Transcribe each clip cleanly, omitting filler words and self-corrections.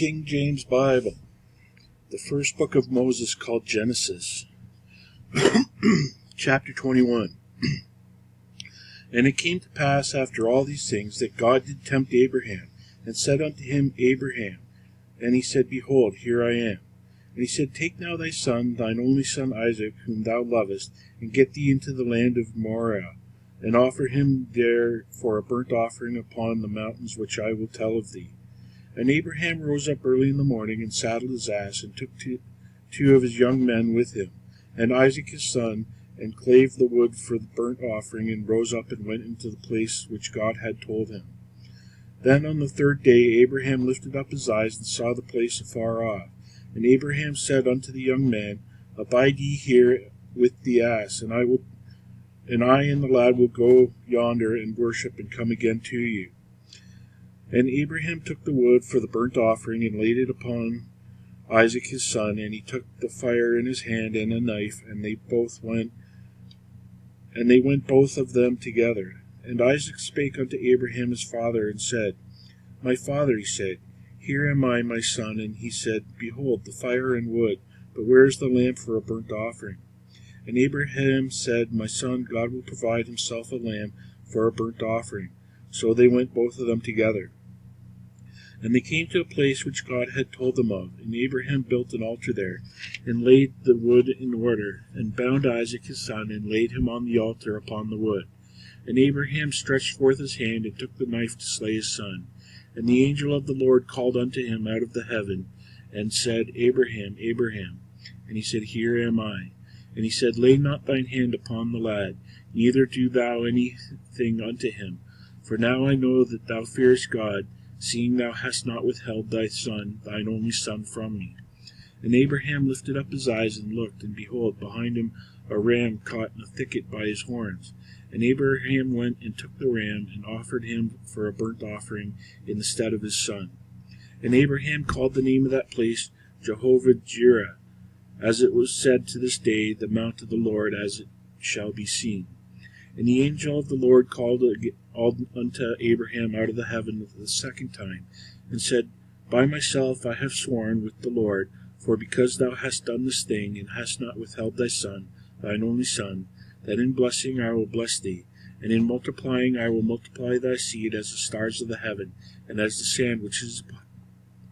King James Bible, the first book of Moses called Genesis, chapter 21. And it came to pass after all these things that God did tempt Abraham, and said unto him, Abraham. And he said, Behold, here I am. And he said, Take now thy son, thine only son Isaac, whom thou lovest, and get thee into the land of Moriah, and offer him there for a burnt offering upon the mountains which I will tell of thee. And Abraham rose up early in the morning, and saddled his ass, and took two of his young men with him, and Isaac his son, and clave the wood for the burnt offering, and rose up and went into the place which God had told him. Then on the third day Abraham lifted up his eyes, and saw the place afar off. And Abraham said unto the young man, Abide ye here with the ass, and I and the lad will go yonder and worship, and come again to you. And Abraham took the wood for the burnt offering, and laid it upon Isaac his son, and he took the fire in his hand and a knife, and they went both of them together. And Isaac spake unto Abraham his father, and said, My father, he said, Here am I, my son. And he said, Behold, the fire and wood, but where is the lamb for a burnt offering? And Abraham said, My son, God will provide himself a lamb for a burnt offering. So they went both of them together. And they came to a place which God had told them of, and Abraham built an altar there, and laid the wood in order, and bound Isaac his son, and laid him on the altar upon the wood. And Abraham stretched forth his hand, and took the knife to slay his son. And the angel of the Lord called unto him out of the heaven, and said, Abraham, Abraham. And he said, Here am I. And he said, Lay not thine hand upon the lad, neither do thou anything unto him. For now I know that thou fearest God, seeing thou hast not withheld thy son, thine only son, from me. And Abraham lifted up his eyes and looked, and behold, behind him a ram caught in a thicket by his horns. And Abraham went and took the ram, and offered him for a burnt offering in the stead of his son. And Abraham called the name of that place Jehovah-Jireh, as it was said to this day, The mount of the Lord, as it shall be seen. And the angel of the Lord called unto Abraham out of the heaven the second time, and said, By myself I have sworn with the Lord, for because thou hast done this thing, and hast not withheld thy son, thine only son, that in blessing I will bless thee, and in multiplying I will multiply thy seed as the stars of the heaven, and as the sand which is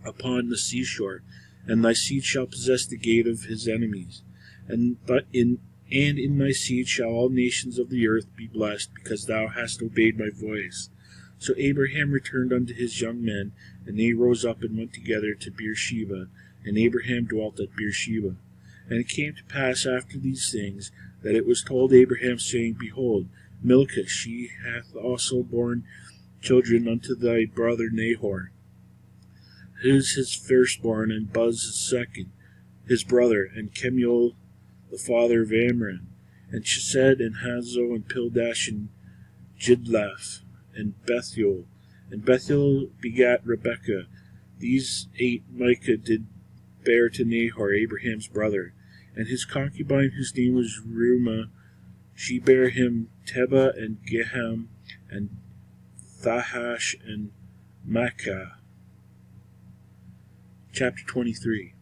upon the seashore, and thy seed shall possess the gate of his enemies. And in thy seed shall all nations of the earth be blessed, because thou hast obeyed my voice. So Abraham returned unto his young men, and they rose up and went together to Beersheba, and Abraham dwelt at Beersheba. And it came to pass after these things, that it was told Abraham, saying, Behold, Milcah, she hath also borne children unto thy brother Nahor. Who's his firstborn, and Buz his second, his brother, and Kemuel the father of Amram, and Chesed, and Hazo, and Pildash, and Jidlaph, and Bethuel. And Bethuel begat Rebekah. These 8 Micah did bear to Nahor, Abraham's brother. And his concubine, whose name was Reumah, she bare him Tebah, and Geham, and Thahash, and Maachah. Chapter 23.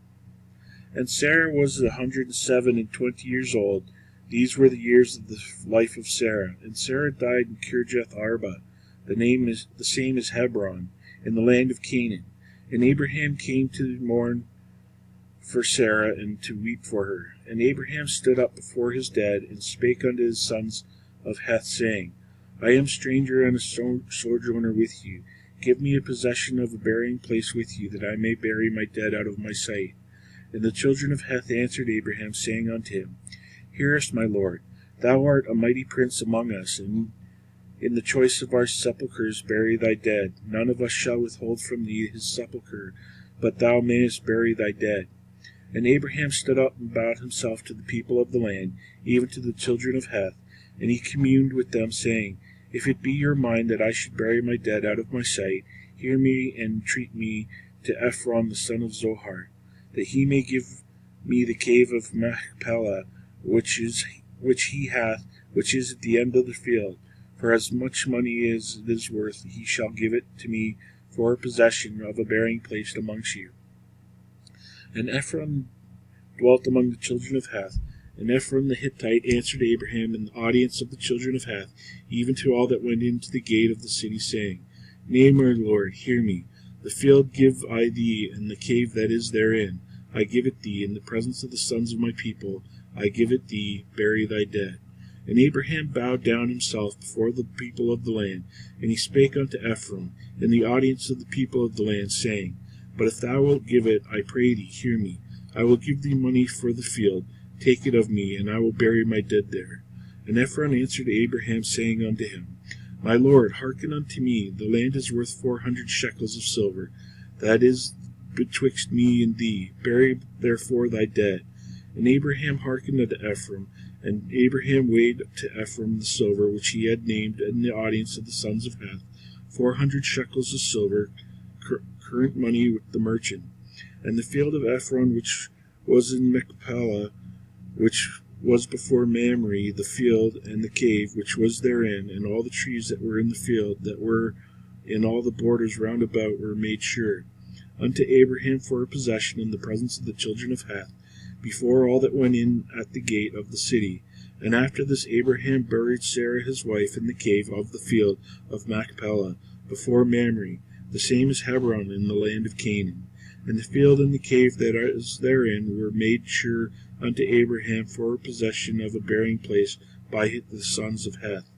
And Sarah was 127 years old. These were the years of the life of Sarah. And Sarah died in Kirjath Arba, the same as Hebron, in the land of Canaan. And Abraham came to mourn for Sarah, and to weep for her. And Abraham stood up before his dead, and spake unto his sons of Heth, saying, I am stranger and a sojourner with you. Give me a possession of a burying place with you, that I may bury my dead out of my sight. And the children of Heth answered Abraham, saying unto him, Hear us, my lord, thou art a mighty prince among us, and in the choice of our sepulchres bury thy dead. None of us shall withhold from thee his sepulchre, but thou mayest bury thy dead. And Abraham stood up and bowed himself to the people of the land, even to the children of Heth, and he communed with them, saying, If it be your mind that I should bury my dead out of my sight, hear me and entreat me to Ephron the son of Zohar, that he may give me the cave of Machpelah, which he hath, which is at the end of the field. For as much money as it is worth, he shall give it to me for a possession of a burying place amongst you. And Ephron dwelt among the children of Heth. And Ephron the Hittite answered Abraham in the audience of the children of Heth, even to all that went into the gate of the city, saying, Nay, my Lord, hear me. The field give I thee, and the cave that is therein. I give it thee in the presence of the sons of my people. I give it thee, bury thy dead. And Abraham bowed down himself before the people of the land, and he spake unto Ephron in the audience of the people of the land, saying, But if thou wilt give it, I pray thee, hear me. I will give thee money for the field. Take it of me, and I will bury my dead there. And Ephron answered Abraham, saying unto him, My Lord, hearken unto me. The land is worth 400 shekels of silver. That is betwixt me and thee. Bury therefore thy dead. And Abraham hearkened unto Ephron. And Abraham weighed to Ephron the silver which he had named in the audience of the sons of Heth, 400 shekels of silver, current money with the merchant. And the field of Ephron which was in Machpelah, which was before Mamre, the field, and the cave which was therein, and all the trees that were in the field, that were in all the borders round about, were made sure unto Abraham for a possession in the presence of the children of Heth, before all that went in at the gate of the city. And after this Abraham buried Sarah his wife in the cave of the field of Machpelah, before Mamre, the same as Hebron in the land of Canaan. And the field and the cave that is therein were made sure unto Abraham for a possession of a burying place by the sons of Heth.